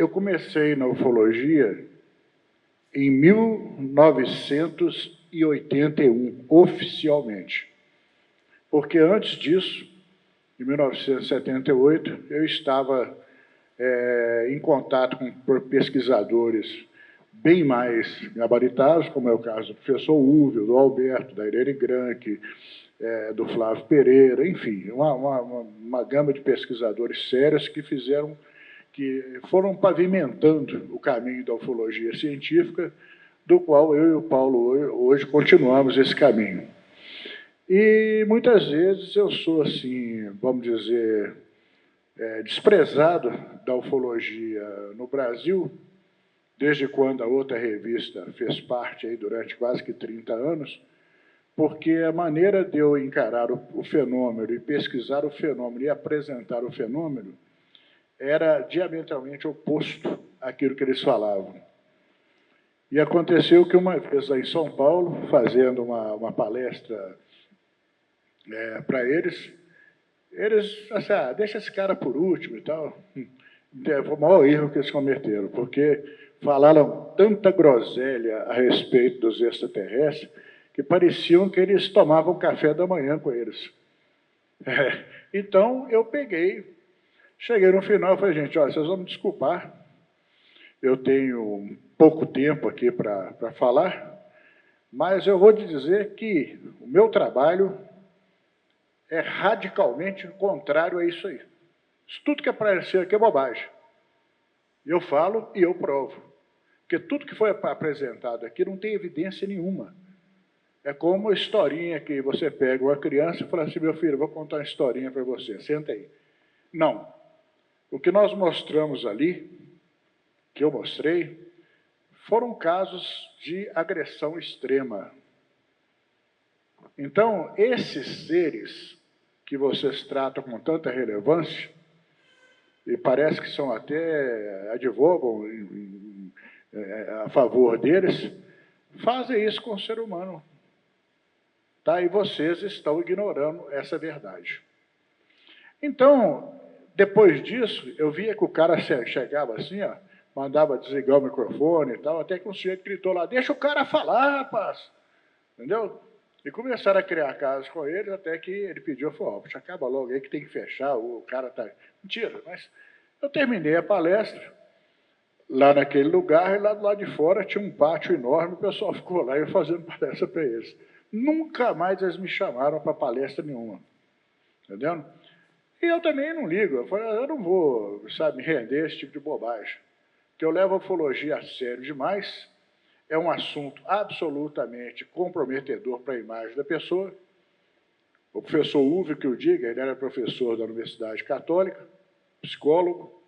Eu comecei na ufologia em 1981, oficialmente. Porque antes disso, em 1978, eu estava em contato com pesquisadores bem mais gabaritados, como é o caso do professor Uvel, do Alberto, da Irene Granke, do Flávio Pereira, enfim, uma gama de pesquisadores sérios que foram pavimentando o caminho da ufologia científica, do qual eu e o Paulo hoje continuamos esse caminho. E muitas vezes eu sou, assim, vamos dizer, desprezado da ufologia no Brasil, desde quando a outra revista fez parte aí durante quase que 30 anos, porque a maneira de eu encarar o fenômeno e pesquisar o fenômeno e apresentar o fenômeno era diametralmente oposto àquilo que eles falavam. E aconteceu que uma vez lá em São Paulo, fazendo uma palestra para eles assim, deixa esse cara por último e tal. Foi o maior erro que eles cometeram, porque falaram tanta groselha a respeito dos extraterrestres que pareciam que eles tomavam café da manhã com eles. Então, eu cheguei no final e falei, gente, olha, vocês vão me desculpar, eu tenho pouco tempo aqui para falar, mas eu vou te dizer que o meu trabalho é radicalmente contrário a isso aí. Isso tudo que apareceu aqui é bobagem. Eu falo e eu provo. Porque tudo que foi apresentado aqui não tem evidência nenhuma. É como uma historinha que você pega uma criança e fala assim, meu filho, eu vou contar uma historinha para você, senta aí. Não. O que nós mostramos ali, que eu mostrei, foram casos de agressão extrema. Então, esses seres que vocês tratam com tanta relevância, e parece que são até advogam a favor deles, fazem isso com o ser humano. Tá? E vocês estão ignorando essa verdade. Então, depois disso, eu via que o cara chegava assim, ó, mandava desligar o microfone e tal, até que um sujeito gritou lá, deixa o cara falar, rapaz. Entendeu? E começaram a criar casos com ele, até que ele pediu, falou, acaba logo aí que tem que fechar, o cara está... Mentira, mas eu terminei a palestra lá naquele lugar, e lá do lado de fora tinha um pátio enorme, o pessoal ficou lá e eu fazendo palestra para eles. Nunca mais eles me chamaram para palestra nenhuma. Entendeu? E eu também não ligo, eu falei, eu não vou, sabe, me render a esse tipo de bobagem, porque eu levo a ufologia a sério demais, é um assunto absolutamente comprometedor para a imagem da pessoa. O professor Uve, que eu diga, ele era professor da Universidade Católica, psicólogo,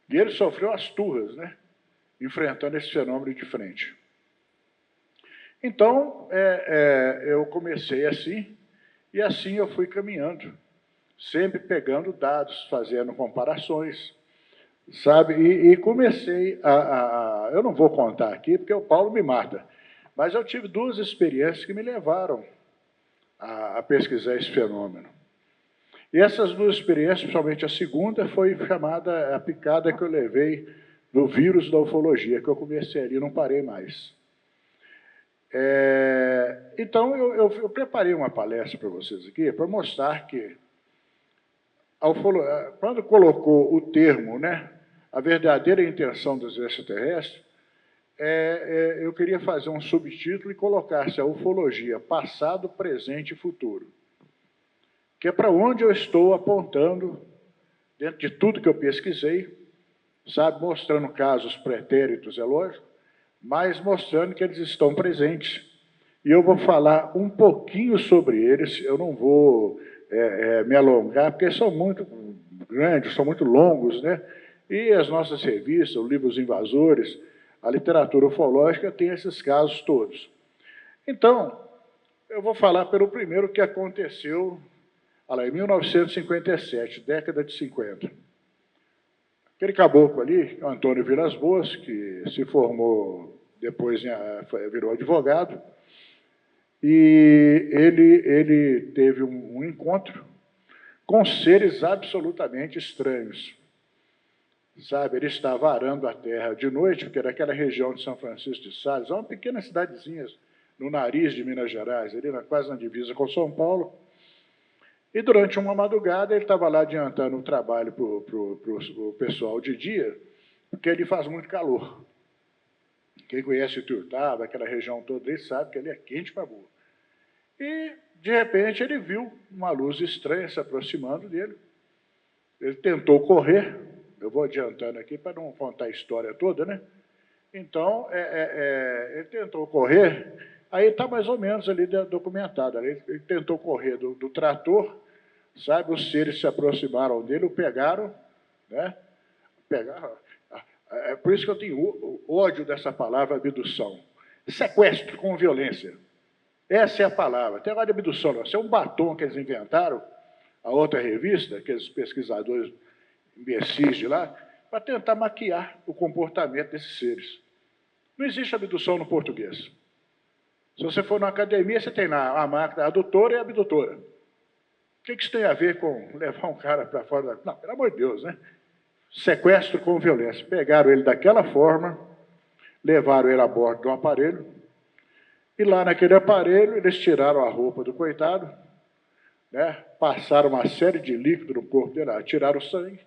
e ele sofreu as turras, né, enfrentando esse fenômeno de frente. Então, eu comecei assim, e assim eu fui caminhando, sempre pegando dados, fazendo comparações, sabe? E comecei eu não vou contar aqui, porque o Paulo me mata, mas eu tive duas experiências que me levaram a pesquisar esse fenômeno. E essas duas experiências, principalmente a segunda, foi chamada a picada que eu levei no vírus da ufologia, que eu comecei ali e não parei mais. Então, eu preparei uma palestra para vocês aqui, para mostrar que, quando colocou o termo, né, a verdadeira intenção dos extraterrestres, eu queria fazer um subtítulo e colocar-se a ufologia passado, presente e futuro. Que é para onde eu estou apontando, dentro de tudo que eu pesquisei, sabe, mostrando casos pretéritos, é lógico, mas mostrando que eles estão presentes. E eu vou falar um pouquinho sobre eles, eu não vou me alongar, porque são muito grandes, são muito longos, né? E as nossas revistas, os livros invasores, a literatura ufológica tem esses casos todos. Então, eu vou falar pelo primeiro que aconteceu em 1957, década de 50. Aquele caboclo ali, o Antônio Vilas Boas, que se formou, depois virou advogado, e ele teve um encontro com seres absolutamente estranhos. sabe? Ele estava arando a terra de noite, porque era aquela região de São Francisco de Sales, é uma pequena cidadezinha no nariz de Minas Gerais, ali quase na divisa com São Paulo. E durante uma madrugada ele estava lá adiantando o trabalho para o pessoal de dia, porque ali faz muito calor. Quem conhece Ituiutaba, aquela região toda, ele sabe que ali é quente para burro. E, de repente, ele viu uma luz estranha se aproximando dele. Ele tentou correr, eu vou adiantando aqui para não contar a história toda, né? Então, ele tentou correr, aí está mais ou menos ali documentado. Ele tentou correr do trator, sabe? Os seres se aproximaram dele, o pegaram, né? Pegaram. É por isso que eu tenho ódio dessa palavra abdução. Sequestro com violência. Essa é a palavra. Tem agora de abdução, não. Isso é um batom que eles inventaram, a outra revista, aqueles pesquisadores imbecis de lá, para tentar maquiar o comportamento desses seres. Não existe abdução no português. Se você for na academia, você tem lá a máquina adutora e abdutora. O que isso tem a ver com levar um cara para fora da... Não, pelo amor de Deus, né? Sequestro com violência. Pegaram ele daquela forma, levaram ele a bordo do aparelho, e lá naquele aparelho eles tiraram a roupa do coitado, né? Passaram uma série de líquido no corpo dele, tiraram o sangue,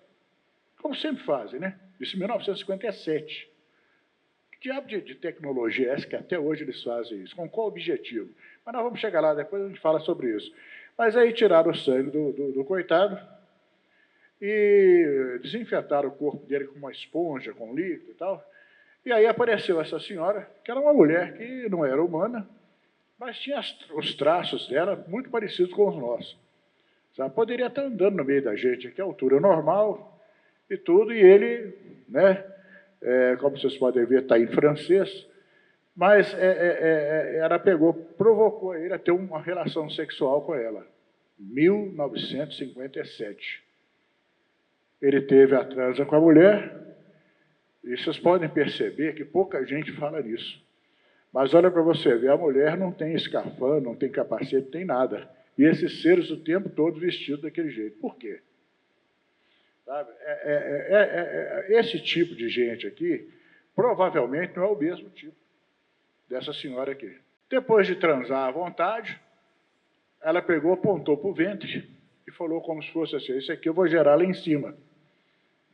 como sempre fazem, né? Isso em 1957. Que diabo de tecnologia é essa que até hoje eles fazem isso? Com qual objetivo? Mas nós vamos chegar lá, depois a gente fala sobre isso. Mas aí tiraram o sangue do coitado e desinfetaram o corpo dele com uma esponja, com líquido e tal. E aí apareceu essa senhora, que era uma mulher que não era humana, mas tinha os traços dela muito parecidos com os nossos. Sabe? Poderia estar andando no meio da gente, aqui a altura normal e tudo, e ele, né, como vocês podem ver, está em francês, mas ela provocou ele a ter uma relação sexual com ela. 1957. Ele teve a transa com a mulher, e vocês podem perceber que pouca gente fala nisso. Mas olha para você ver, a mulher não tem escafandro, não tem capacete, não tem nada. E esses seres o tempo todo vestidos daquele jeito. Por quê? Sabe? Esse tipo de gente aqui, provavelmente não é o mesmo tipo dessa senhora aqui. Depois de transar à vontade, ela pegou, apontou para o ventre e falou como se fosse assim, isso aqui eu vou gerar lá em cima.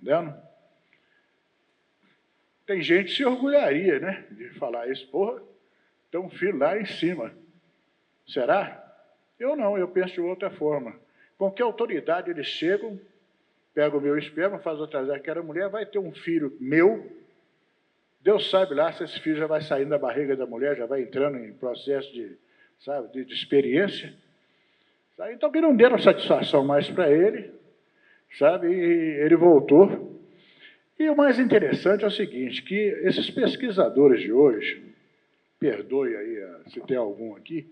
Entendeu? Tem gente que se orgulharia, né, de falar isso. Porra, tem um filho lá em cima. Será? Eu não, eu penso de outra forma. Com que autoridade eles chegam, pegam o meu esperma, fazem outra aquela mulher, vai ter um filho meu, Deus sabe lá se esse filho já vai saindo da barriga da mulher, já vai entrando em processo de, sabe, de experiência. Sabe? Então, que não deram satisfação mais para ele, sabe, e ele voltou. E o mais interessante é o seguinte, que esses pesquisadores de hoje, perdoe aí se tem algum aqui,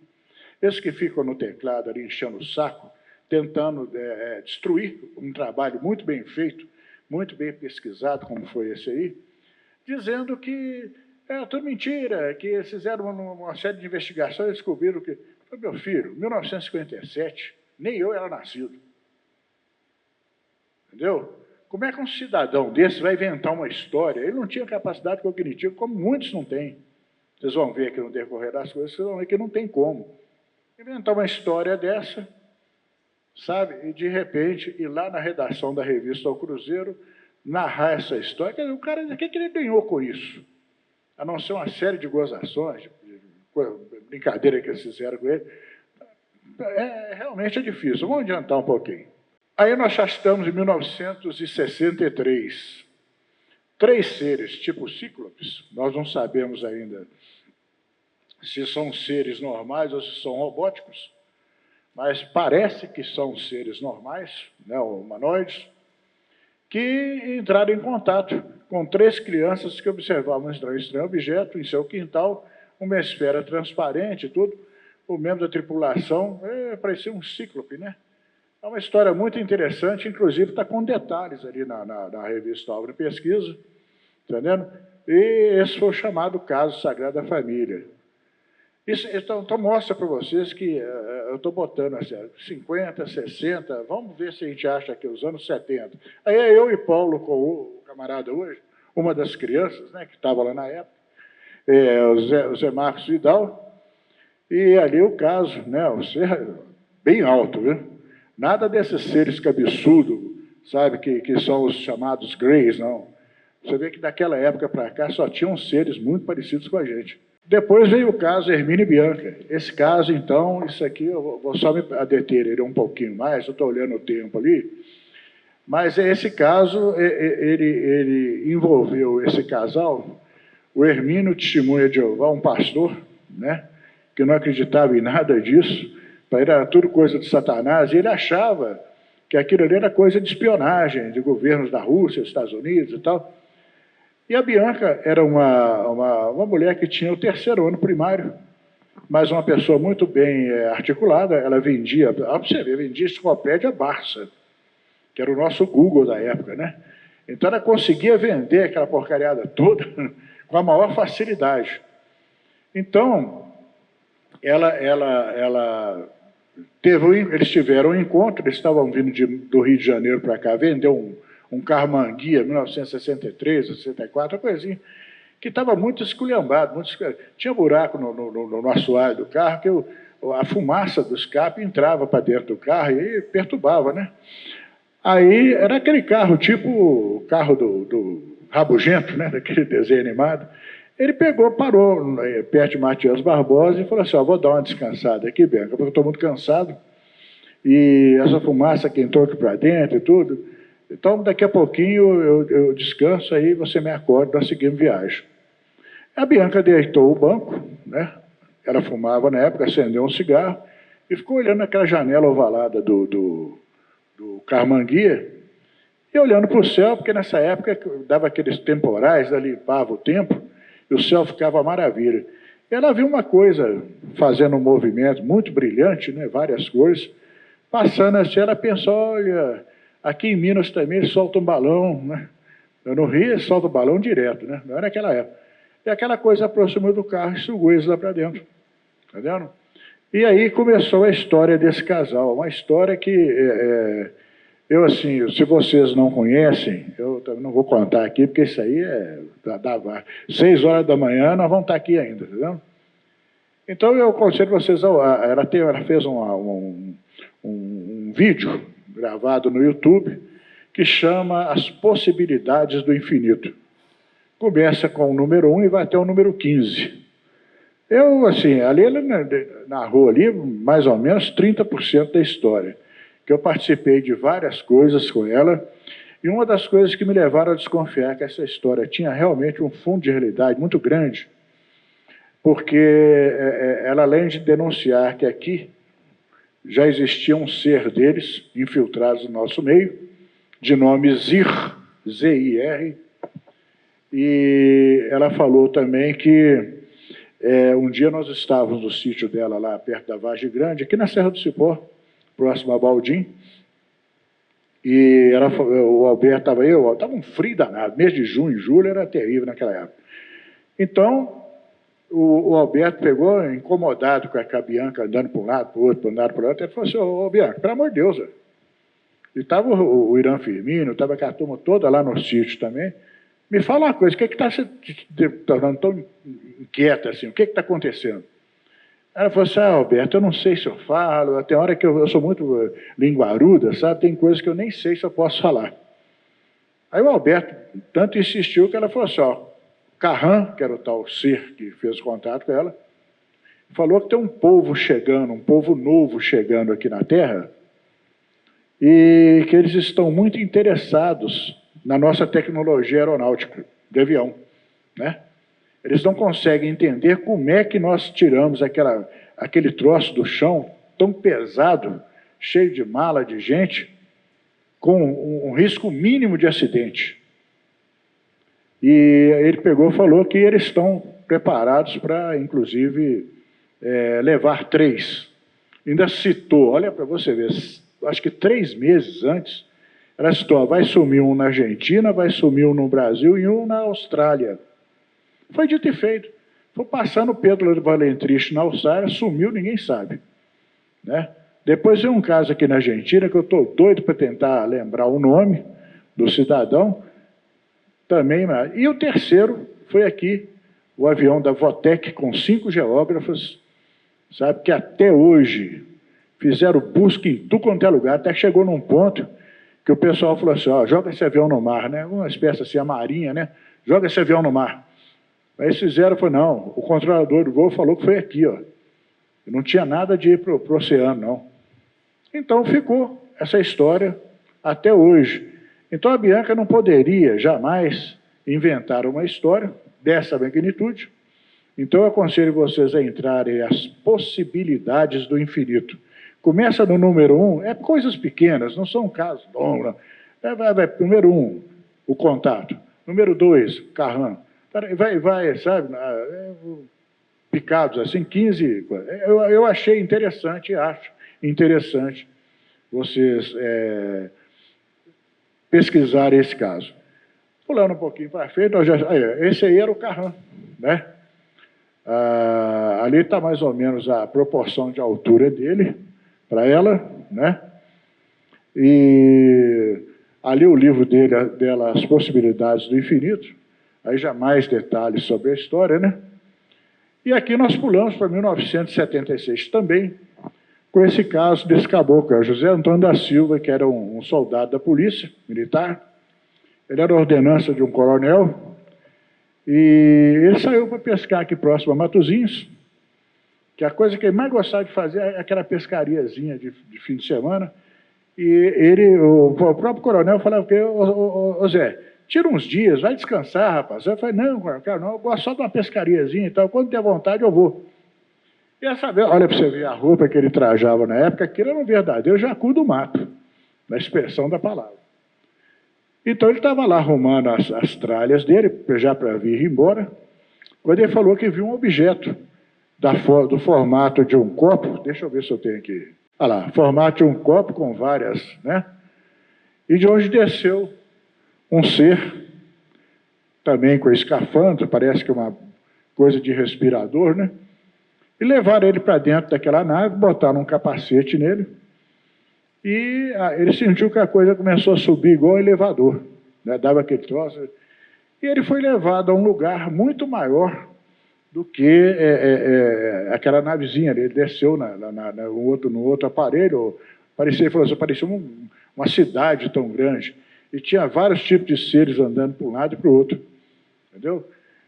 esses que ficam no teclado ali enchendo o saco, tentando destruir um trabalho muito bem feito, muito bem pesquisado, como foi esse aí, dizendo que é tudo mentira, que eles fizeram uma série de investigações e descobriram que... Meu filho, 1957, nem eu era nascido. Entendeu? Como é que um cidadão desse vai inventar uma história? Ele não tinha capacidade cognitiva, como muitos não têm. Vocês vão ver aqui no decorrer das coisas, vocês vão ver que não tem como. Inventar uma história dessa, sabe? E, de repente, ir lá na redação da revista Ao Cruzeiro, narrar essa história. Quer dizer, o cara, o que ele ganhou com isso? A não ser uma série de gozações, brincadeira que eles fizeram com ele. Realmente é difícil. Vamos adiantar um pouquinho. Aí nós já estamos em 1963. 3 seres, tipo cíclopes, nós não sabemos ainda se são seres normais ou se são robóticos, mas parece que são seres normais, né, humanoides, que entraram em contato com 3 crianças que observavam um estranho objeto em seu quintal, uma esfera transparente e tudo. O membro da tripulação parecia um cíclope, né? É uma história muito interessante, inclusive está com detalhes ali na revista Obra e Pesquisa, entendendo? E esse foi o chamado caso Sagrada Família. Isso, então mostra para vocês que eu estou botando assim, 50, 60, vamos ver se a gente acha que os anos 70. Aí é eu e Paulo, com o camarada hoje, uma das crianças, né, que estava lá na época, o Zé Marcos Vidal, e ali o caso, né, o ser bem alto, viu? Nada desses seres cabeçudos, sabe, que são os chamados greys, não. Você vê que daquela época para cá só tinham seres muito parecidos com a gente. Depois veio o caso Hermínio e Bianca. Esse caso, então, isso aqui, eu vou só me deter ele um pouquinho mais, eu estou olhando o tempo ali, mas esse caso, ele envolveu esse casal, o Hermínio, testemunha de Jeová, um pastor, né, que não acreditava em nada disso, para ele era tudo coisa de Satanás, e ele achava que aquilo ali era coisa de espionagem, de governos da Rússia, Estados Unidos e tal. E a Bianca era uma mulher que tinha o 3º ano primário, mas uma pessoa muito bem articulada. Ela vendia, para você ver, vendia enciclopédia Barça, que era o nosso Google da época, né? Então ela conseguia vender aquela porcariada toda com a maior facilidade. Então, eles tiveram um encontro, eles estavam vindo do Rio de Janeiro para cá, vendeu um carro Manguia, 1963, 64, uma coisinha, que estava muito esculhambado, tinha buraco no assoalho do carro, que a fumaça do escape entrava para dentro do carro e perturbava, né? Aí era aquele carro, tipo o carro do Rabugento, né? Daquele desenho animado. Ele pegou, parou perto de Matias Barbosa e falou assim, vou dar uma descansada aqui, Bianca, porque eu estou muito cansado, e essa fumaça que entrou aqui para dentro e tudo. Então, daqui a pouquinho eu descanso, aí você me acorda, nós seguimos viagem. A Bianca deitou o banco, né? Ela fumava na época, acendeu um cigarro e ficou olhando aquela janela ovalada do Carmanguia e olhando para o céu, porque nessa época dava aqueles temporais, limpava o tempo e o céu ficava maravilha. E ela viu uma coisa fazendo um movimento muito brilhante, né? Várias cores, passando assim, ela pensou, olha... Aqui em Minas também eles soltam um balão, né? No Rio eles soltam balão direto, né? Não era naquela época. E aquela coisa aproximou do carro e sugou eles lá para dentro. Tá vendo? E aí começou a história desse casal. Uma história que eu, assim, se vocês não conhecem, eu também não vou contar aqui, porque isso aí dá 6 horas da manhã, nós vamos estar aqui ainda, tá vendo? Então eu aconselho vocês, ela fez um vídeo gravado no YouTube, que chama As Possibilidades do Infinito. Começa com o número 1 e vai até o número 15. Eu, assim, ali ela narrou ali mais ou menos 30% da história, que eu participei de várias coisas com ela, e uma das coisas que me levaram a desconfiar que essa história tinha realmente um fundo de realidade muito grande, porque ela, além de denunciar que aqui já existia um ser deles, infiltrados no nosso meio, de nome Zir, Z-I-R, e ela falou também que um dia nós estávamos no sítio dela, lá perto da Vargem Grande, aqui na Serra do Cipó, próximo a Baldim, e o Alberto estava um frio danado, mês de junho, julho era terrível naquela época. Então, o Alberto pegou, incomodado com a Bianca, andando para um lado, para o outro, ele falou assim, ô Bianca, pelo amor de Deus, e estava o Irã Firmino, estava com a turma toda lá no sítio também, me fala uma coisa, o que está se tornando tão inquieta assim, o que está acontecendo? Ela falou assim, Alberto, eu não sei se eu falo, tem hora que eu sou muito linguaruda, sabe, tem coisas que eu nem sei se eu posso falar. Aí o Alberto tanto insistiu que ela falou assim, Carran, que era o tal ser que fez contato com ela, falou que tem um povo chegando, um povo novo chegando aqui na Terra, e que eles estão muito interessados na nossa tecnologia aeronáutica, de avião, né? Eles não conseguem entender como é que nós tiramos aquele troço do chão tão pesado, cheio de mala de gente, com um risco mínimo de acidente. E ele pegou e falou que eles estão preparados para, inclusive, levar 3. Ainda citou, olha para você ver, acho que 3 meses antes, ela citou, vai sumir um na Argentina, vai sumir um no Brasil e um na Austrália. Foi dito e feito. Foi passando o Pedro Valentrich na Alçara, sumiu, ninguém sabe, né? Depois tem um caso aqui na Argentina, que eu estou doido para tentar lembrar o nome do cidadão, também. E o terceiro foi aqui, o avião da Votec, com 5 geógrafos, sabe, que até hoje fizeram busca em tudo quanto é lugar, até que chegou num ponto que o pessoal falou assim, ó, joga esse avião no mar, né? Uma espécie assim, a marinha, né? Joga esse avião no mar. Aí eles fizeram, falou, não, o controlador do voo falou que foi aqui, ó. Não tinha nada de ir para o oceano, não. Então ficou essa história até hoje. Então a Bianca não poderia jamais inventar uma história dessa magnitude. Então eu aconselho vocês a entrarem as possibilidades do infinito. Começa no número 1, é coisas pequenas, não são casos longos. Número 1, o contato. Número 2, Carran. Vai, sabe, picados assim, 15. Eu achei interessante, acho interessante vocês pesquisarem esse caso. Pulando um pouquinho para frente, esse aí era o Carran, né? Ali está mais ou menos a proporção de altura dele para ela, né? E ali o livro dela, As Possibilidades do Infinito, aí já mais detalhes sobre a história, né? E aqui nós pulamos para 1976 também, com esse caso desse caboclo, José Antônio da Silva, que era um soldado da polícia militar. Ele era ordenança de um coronel, e ele saiu para pescar aqui próximo a Matozinhos, que a coisa que ele mais gostava de fazer é aquela pescariazinha de fim de semana. E o próprio coronel falava que, ô Zé, tira uns dias, vai descansar, rapaz. Eu falei, não, cara, não, eu gosto só de uma pescariazinha e tal, quando der vontade eu vou. E essa vez, olha para você ver a roupa que ele trajava na época, aquilo era um verdadeiro jacu do mato, na expressão da palavra. Então ele estava lá arrumando as tralhas dele, já para vir embora, quando ele falou que viu um objeto do formato de um copo, deixa eu ver se eu tenho aqui, olha lá, formato de um copo com várias, né? E de onde desceu um ser, também com escafandro, parece que é uma coisa de respirador, né? E levaram ele para dentro daquela nave, botaram um capacete nele, e ele sentiu que a coisa começou a subir igual um elevador, né? Dava aquele troço, e ele foi levado a um lugar muito maior do que aquela navezinha. Ele desceu no outro aparelho, parecia uma cidade tão grande, e tinha vários tipos de seres andando para um lado e para o outro, entendeu?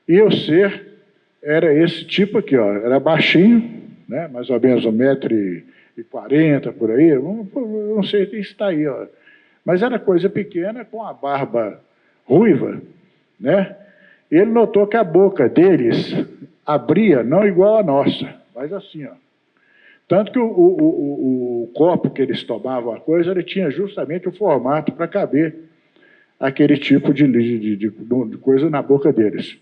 E o ser era esse tipo aqui, ó, era baixinho, né, mais ou menos 1,40 m por aí, eu não sei se está aí, ó, mas era coisa pequena, com a barba ruiva, né? Ele notou que a boca deles abria, não igual a nossa, mas assim, ó. Tanto que o copo que eles tomavam a coisa, ele tinha justamente o formato para caber aquele tipo de coisa na boca deles.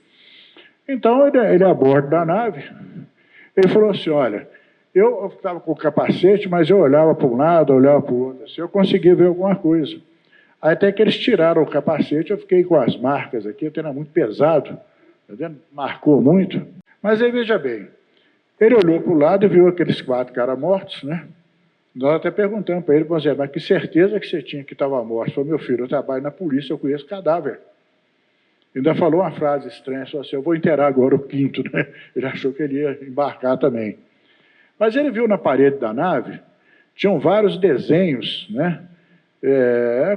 Então, ele a bordo da nave, ele falou assim, olha, eu estava com o capacete, mas eu olhava para um lado, olhava para o outro, assim, eu conseguia ver alguma coisa. Até que eles tiraram o capacete, eu fiquei com as marcas aqui, até era muito pesado, tá vendo? Marcou muito. Mas aí, veja bem, ele olhou para o lado e viu aqueles 4 caras mortos, né? Nós até perguntamos para ele, mas que certeza que você tinha que estava morto? Ele falou, meu filho, eu trabalho na polícia, eu conheço cadáver. Ainda falou uma frase estranha, só assim, eu vou enterrar agora o quinto, né? Ele achou que ele ia embarcar também. Mas ele viu na parede da nave, tinham vários desenhos, né?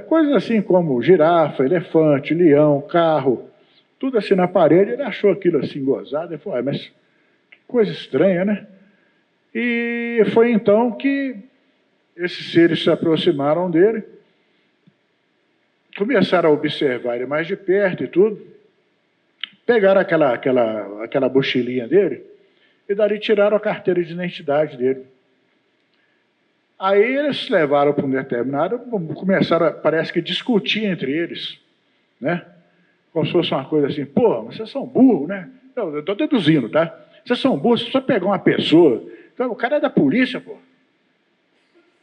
Coisas assim como girafa, elefante, leão, carro, tudo assim na parede. Ele achou aquilo assim gozado, ele falou, mas que coisa estranha, né? E foi então que esses seres se aproximaram dele, começaram a observar ele mais de perto e tudo, pegaram aquela mochilinha dele e dali tiraram a carteira de identidade dele. Aí eles levaram para um determinado, começaram, parece que, discutir entre eles, né? Como se fosse uma coisa assim, pô, mas vocês são burros, né? Eu estou deduzindo, tá? Vocês são burros, você só pegar uma pessoa, então, o cara é da polícia, pô.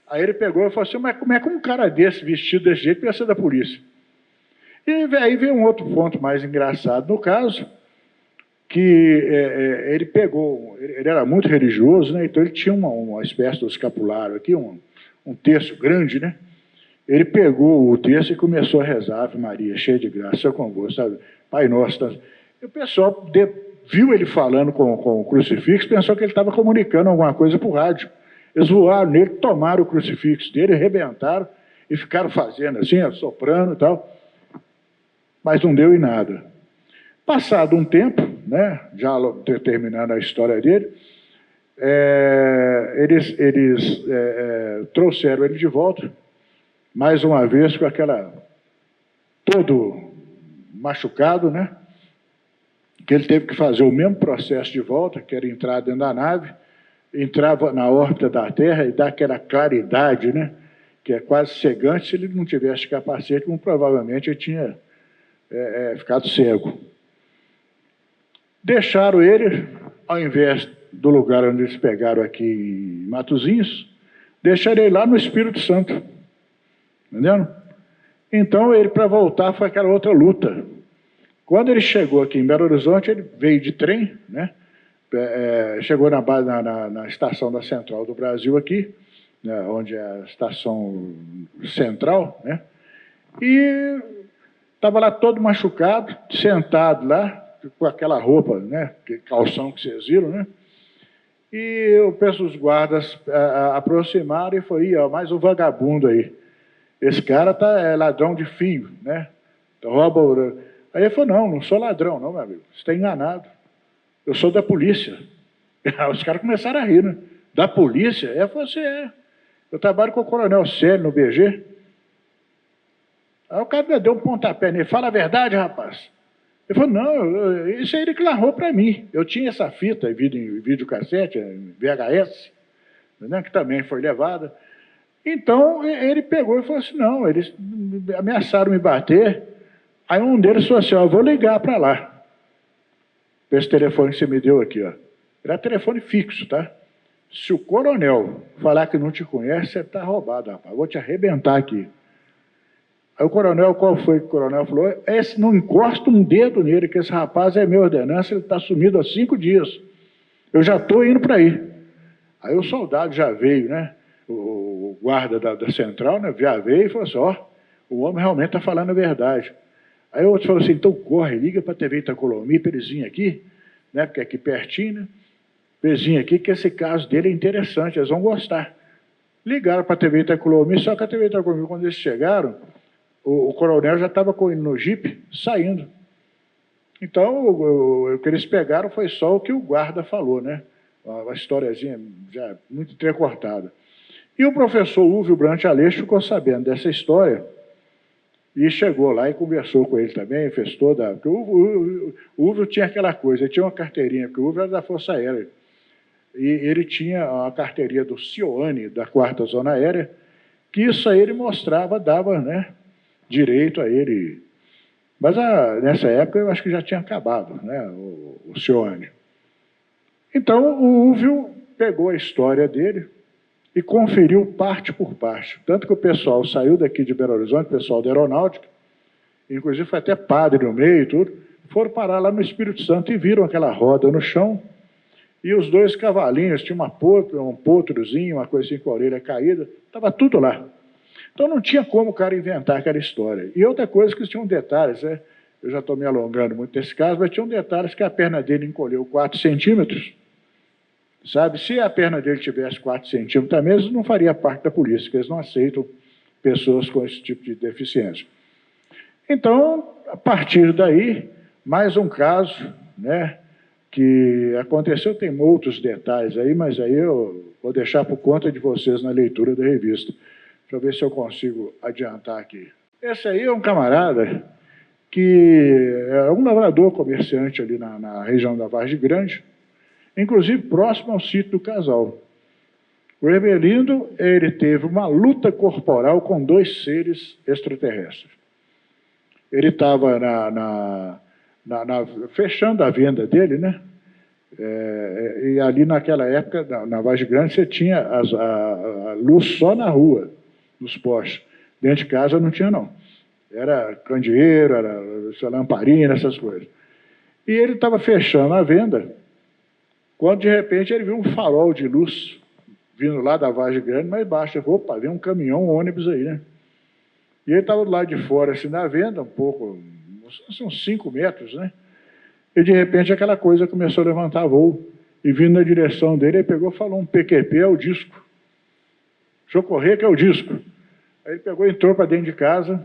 Aí ele pegou e falou assim, mas como é que um cara desse, vestido desse jeito, ia ser da polícia? E aí veio um outro ponto mais engraçado no caso. que ele pegou, ele era muito religioso, né? Então ele tinha uma espécie de escapulário aqui, um terço grande, né? Ele pegou o terço e começou a rezar, Ave Maria, cheia de graça, Senhor convosco, sabe? Pai nosso. Tá? E o pessoal viu ele falando com o crucifixo, pensou que ele estava comunicando alguma coisa por rádio. Eles voaram nele, tomaram o crucifixo dele, arrebentaram e ficaram fazendo assim, soprando e tal. Mas não deu em nada. Passado um tempo, né, já terminando a história dele, eles trouxeram ele de volta, mais uma vez com todo machucado, né? Que ele teve que fazer o mesmo processo de volta, que era entrar dentro da nave, entrava na órbita da Terra e dá aquela claridade, né? Que é quase cegante. Se ele não tivesse capacete, provavelmente ele tinha ficado cego. Deixaram ele, ao invés do lugar onde eles pegaram aqui em Matosinhos, deixaram ele lá no Espírito Santo. Entendendo? Então, ele, para voltar, foi aquela outra luta. Quando ele chegou aqui em Belo Horizonte, ele veio de trem, né? Chegou na estação da Central do Brasil aqui, né? Onde é a estação central, né? E estava lá todo machucado, sentado lá, com aquela roupa, né? Calção que vocês viram, né? E os guardas aproximaram e foi, ó, mais um vagabundo aí. Esse cara é ladrão de fio, né? Rouba. Aí ele falou, não sou ladrão, não, meu amigo. Você está enganado. Eu sou da polícia. Os caras começaram a rir, né? Da polícia? Você é. Eu trabalho com o Coronel Célio no BG. Aí o cara me deu um pontapé nele. Fala a verdade, rapaz. Ele falou, não, isso aí ele que narrou para mim. Eu tinha essa fita em videocassete, VHS, né, que também foi levada. Então, ele pegou e falou assim, não, eles ameaçaram me bater. Aí um deles falou assim, ó, eu vou ligar para lá. Esse telefone que você me deu aqui, ó. Era telefone fixo, tá? Se o coronel falar que não te conhece, você está roubado, rapaz. Eu vou te arrebentar aqui. Aí o coronel, qual foi que o coronel falou? Não encosta um dedo nele, que esse rapaz é minha ordenança, ele está sumido há 5 dias. Eu já estou indo para aí. Aí o soldado já veio, né? O guarda da central, né? Já veio e falou assim, ó, o homem realmente está falando a verdade. Aí o outro falou assim, então corre, liga para a TV Itacolomi, para eles virem aqui, né? Porque é aqui pertinho, né? Para eles virem aqui, que esse caso dele é interessante, eles vão gostar. Ligaram para a TV Itacolomi, só que a TV Itacolomi, quando eles chegaram, o coronel já estava no jipe, saindo. Então, o que eles pegaram foi só o que o guarda falou, né? Uma historiazinha já muito entrecortada. E o professor Úvio Brant Aleixo ficou sabendo dessa história e chegou lá e conversou com ele também, fez toda... Porque o Úvio tinha aquela coisa, ele tinha uma carteirinha, porque o Úvio era da Força Aérea, e ele tinha a carteirinha do CIOANE, da 4ª Zona Aérea, que isso aí ele mostrava, dava, né, direito a ele. Mas nessa época eu acho que já tinha acabado, né, o CIOANE. Então o Úvio pegou a história dele e conferiu parte por parte. Tanto que o pessoal saiu daqui de Belo Horizonte, o pessoal da aeronáutica, inclusive foi até padre no meio e tudo, foram parar lá no Espírito Santo e viram aquela roda no chão, e os 2 cavalinhos, tinha um potrozinho, uma coisa assim com a orelha caída, estava tudo lá. Então não tinha como o cara inventar aquela história. E outra coisa que tinham detalhes, né? Eu já estou me alongando muito nesse caso, mas tinham detalhes que a perna dele encolheu 4 centímetros, sabe? Se a perna dele tivesse 4 centímetros mesmo, não faria parte da polícia, porque eles não aceitam pessoas com esse tipo de deficiência. Então, a partir daí, mais um caso, né, que aconteceu, tem outros detalhes aí, mas aí eu vou deixar por conta de vocês na leitura da revista. Deixa eu ver se eu consigo adiantar aqui. Esse aí é um camarada que é um lavrador comerciante ali na região da Vargem Grande, inclusive próximo ao sítio do casal. O Hermelindo, ele teve uma luta corporal com 2 seres extraterrestres. Ele estava fechando a venda dele, né? E ali naquela época, na Vargem Grande, você tinha a luz só na rua, nos postes. Dentro de casa não tinha, não. Era candeeiro, era lamparina, essas coisas. E ele estava fechando a venda, quando de repente ele viu um farol de luz vindo lá da Vargem Grande, mais baixo. Ele falou, opa, vem um caminhão, um ônibus aí, né? E ele estava do lado de fora, assim, da venda, um pouco, uns 5 metros, né? E de repente aquela coisa começou a levantar voo. E vindo na direção dele, ele pegou e falou, um PQP é o disco. Deixa eu correr que é o disco. Aí ele pegou e entrou para dentro de casa,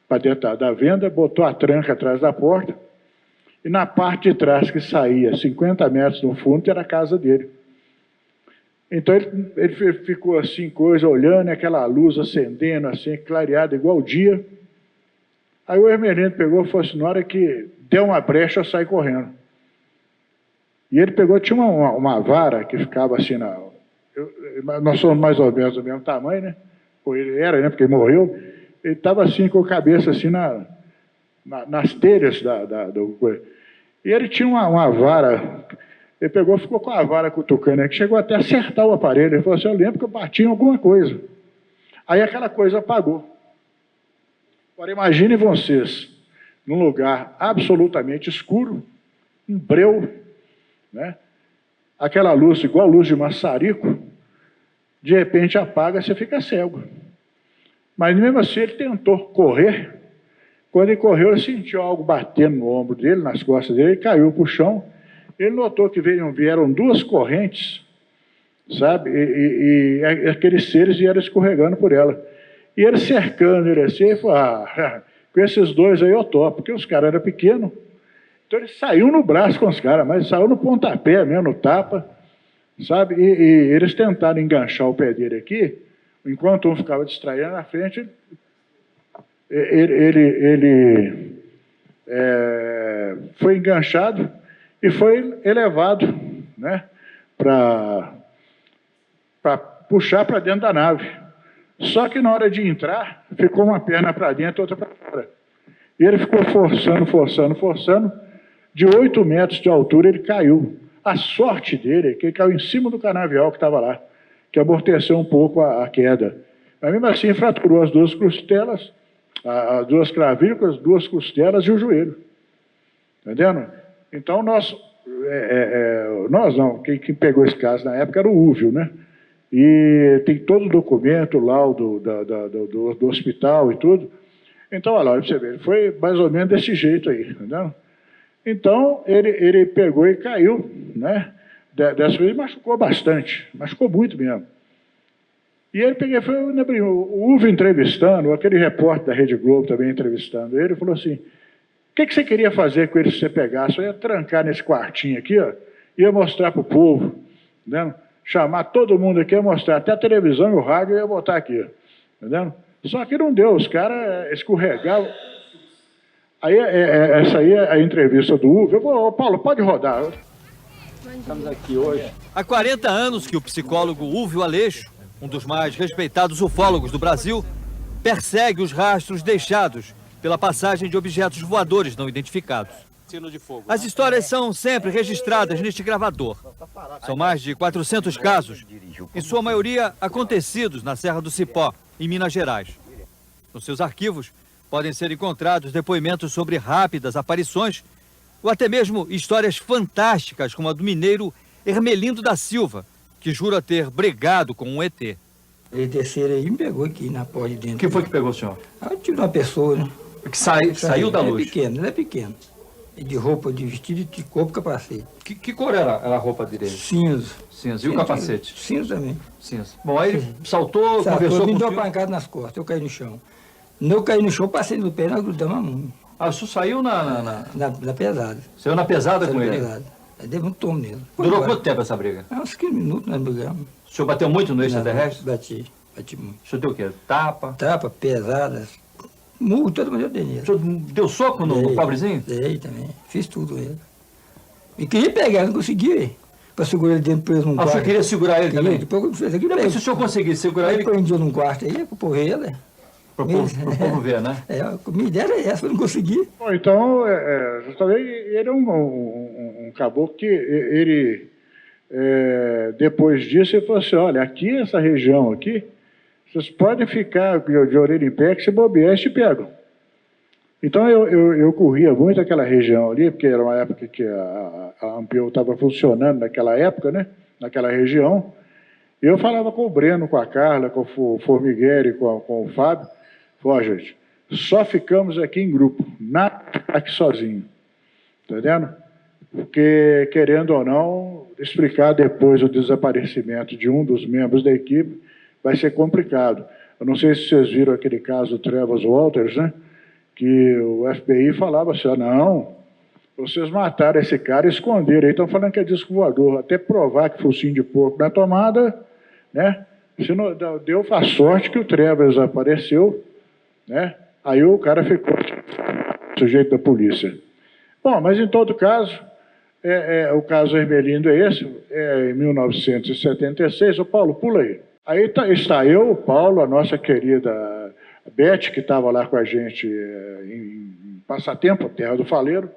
para dentro da venda, botou a tranca atrás da porta, e na parte de trás que saía 50 metros no fundo era a casa dele. Então ele ficou assim, coisa, olhando, aquela luz acendendo, assim, clareada, igual o dia. Aí o Hermelino pegou e falou assim, na hora que deu uma brecha, eu saí correndo. E ele pegou, tinha uma vara que ficava assim, nós somos mais ou menos do mesmo tamanho, né? Ou ele era, né? Porque ele morreu. Ele estava assim, com a cabeça assim, nas telhas do coisa. E ele tinha uma vara, ele pegou e ficou com a vara cutucando, né? Que chegou até a acertar o aparelho. Ele falou assim, eu lembro que eu bati em alguma coisa. Aí aquela coisa apagou. Agora imaginem vocês, num lugar absolutamente escuro, um breu, né? Aquela luz, igual a luz de maçarico, de repente apaga, você fica cego. Mas mesmo assim ele tentou correr. Quando ele correu, ele sentiu algo batendo no ombro dele, nas costas dele, ele caiu para o chão. Ele notou que vieram 2 correntes, sabe? E aqueles seres vieram escorregando por ela. E ele cercando ele assim, ele falou, com esses 2 aí eu topo, porque os caras eram pequenos. Então ele saiu no braço com os caras, mas saiu no pontapé mesmo, no tapa, sabe? E eles tentaram enganchar o pé dele aqui, enquanto um ficava distraindo na frente, ele foi enganchado e foi elevado, né, para puxar para dentro da nave. Só que na hora de entrar, ficou uma perna para dentro e outra para fora. E ele ficou forçando. De 8 metros de altura ele caiu. A sorte dele é que ele caiu em cima do canavial que estava lá, que amorteceu um pouco a queda. Mas mesmo assim fraturou as 2 costelas, as 2 clavículas, 2 costelas e o joelho. Entendendo? Então nós não, quem pegou esse caso na época era o Úvio, né? E tem todo o documento, o laudo do hospital e tudo. Então, olha lá, você vê, foi mais ou menos desse jeito aí, entendeu? Então, ele pegou e caiu, né? Dessa vez machucou bastante, machucou muito mesmo. E ele foi o Uvo entrevistando, aquele repórter da Rede Globo também entrevistando ele, falou assim, o que você queria fazer com ele se você pegasse? Eu ia trancar nesse quartinho aqui, ó, ia mostrar para o povo, entendeu? Chamar todo mundo aqui, ia mostrar, até a televisão e o rádio eu ia botar aqui, entendeu? Só que não deu, os caras escorregavam. Aí, essa aí é a entrevista do Uvo. Eu vou, Paulo, pode rodar. Estamos aqui hoje. Há 40 anos que o psicólogo Úvio Aleixo, um dos mais respeitados ufólogos do Brasil, persegue os rastros deixados pela passagem de objetos voadores não identificados. As histórias são sempre registradas neste gravador. São mais de 400 casos, em sua maioria acontecidos na Serra do Cipó, em Minas Gerais. Nos seus arquivos podem ser encontrados depoimentos sobre rápidas aparições ou até mesmo histórias fantásticas como a do mineiro Hermelindo da Silva, que jura ter brigado com um ET. Ele terceiro aí me pegou aqui na porta de dentro. O que foi que pegou o senhor? Ah, tipo de uma pessoa, né? Que saiu da luz? Ele é pequeno. De roupa, de vestido, de corpo, capacete. Que cor era a roupa dele? Cinza. Cinza. E o capacete? Cinza também. Cinza. Bom, aí ele saltou, conversou com me o deu senhor. uma pancada nas costas, eu caí no chão. Quando eu caí no chão, passei no pé e nós grudamos a mão. Ah, o senhor saiu Na pesada. Saiu na pesada Saiu com na ele? pesada. Aí deu um tomo nele. Durou quanto tempo essa briga? Uns 15 minutos nós brigamos. O senhor bateu muito no extraterrestre? Bati muito. O senhor deu o quê? Tapa? Tapa, pesada, murro, todo mundo eu dei nele. O senhor deu soco no pobrezinho? Dei também, fiz tudo ele. E queria pegar, não consegui. Para segurar ele dentro preso num quarto. Ah, o senhor queria segurar ele também? Depois eu fiz aqui, Não, mas se o senhor conseguisse segurar ele... Aí prendia num quarto aí, pro povo ele. Pro povo ver, né? A minha ideia era essa, eu não consegui. Bom, então, justamente, ele é um caboclo que ele, depois disso, ele falou assim, olha, aqui, essa região aqui, vocês podem ficar de orelha em pé, que se bobear, eles te pegam. Então eu corria muito aquela região ali, porque era uma época que a Ampeu estava funcionando naquela época, né? Naquela região. E eu falava com o Breno, com a Carla, com o Formigueri, com o Fábio. Falei, gente, só ficamos aqui em grupo, nada aqui sozinho. Entendendo? Porque, querendo ou não, explicar depois o desaparecimento de um dos membros da equipe vai ser complicado. Eu não sei se vocês viram aquele caso do Trevor Walters, né? Que o FBI falava assim, não, vocês mataram esse cara e esconderam. Aí estão falando que é disco voador, até provar que focinho de porco na tomada, né? Se não, deu a sorte que o Trevor desapareceu, né? Aí o cara ficou sujeito da polícia. Bom, mas em todo caso, o caso Ermelindo é esse, em 1976. Ô Paulo, pula aí. Aí está eu, o Paulo, a nossa querida Beth, que estava lá com a gente em Passatempo, Terra do Faleiro,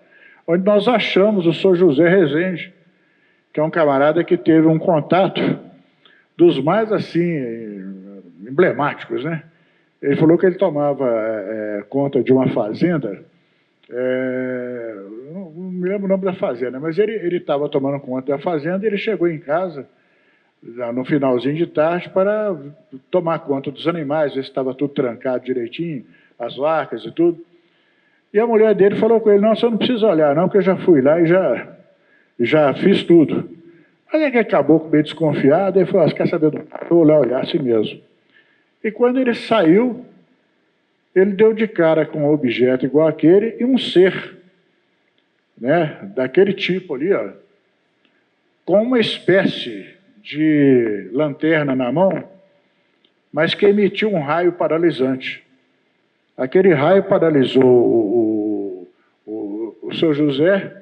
onde nós achamos o Sr. José Rezende, que é um camarada que teve um contato dos mais, assim, emblemáticos, né? Ele falou que ele tomava conta de uma fazenda, não me lembro o nome da fazenda, mas ele estava tomando conta da fazenda e ele chegou em casa no finalzinho de tarde para tomar conta dos animais, ver se estava tudo trancado direitinho, as vacas e tudo. E a mulher dele falou com ele, não, você não precisa olhar não, porque eu já fui lá e já fiz tudo. Aí ele acabou com meio desconfiado, e falou, você quer saber, eu vou lá olhar assim mesmo. E quando ele saiu, ele deu de cara com um objeto igual aquele e um ser, né, daquele tipo ali, ó, com uma espécie de lanterna na mão, mas que emitiu um raio paralisante. Aquele raio paralisou o seu José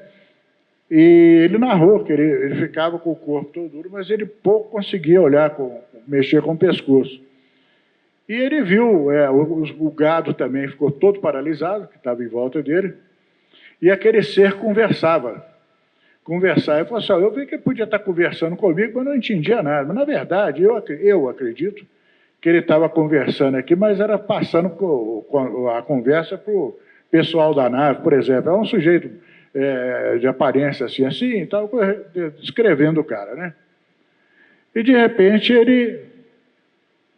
e ele narrou que ele ficava com o corpo todo duro, mas ele pouco conseguia olhar, mexer com o pescoço. E ele viu, o gado também ficou todo paralisado, que estava em volta dele, e aquele ser conversava. Conversar. Eu falei assim, eu vi que ele podia estar conversando comigo, mas não entendia nada. Mas, na verdade, eu acredito que ele estava conversando aqui, mas era passando a conversa para o pessoal da nave, por exemplo. É um sujeito de aparência assim, estava descrevendo o cara, né? E, de repente, ele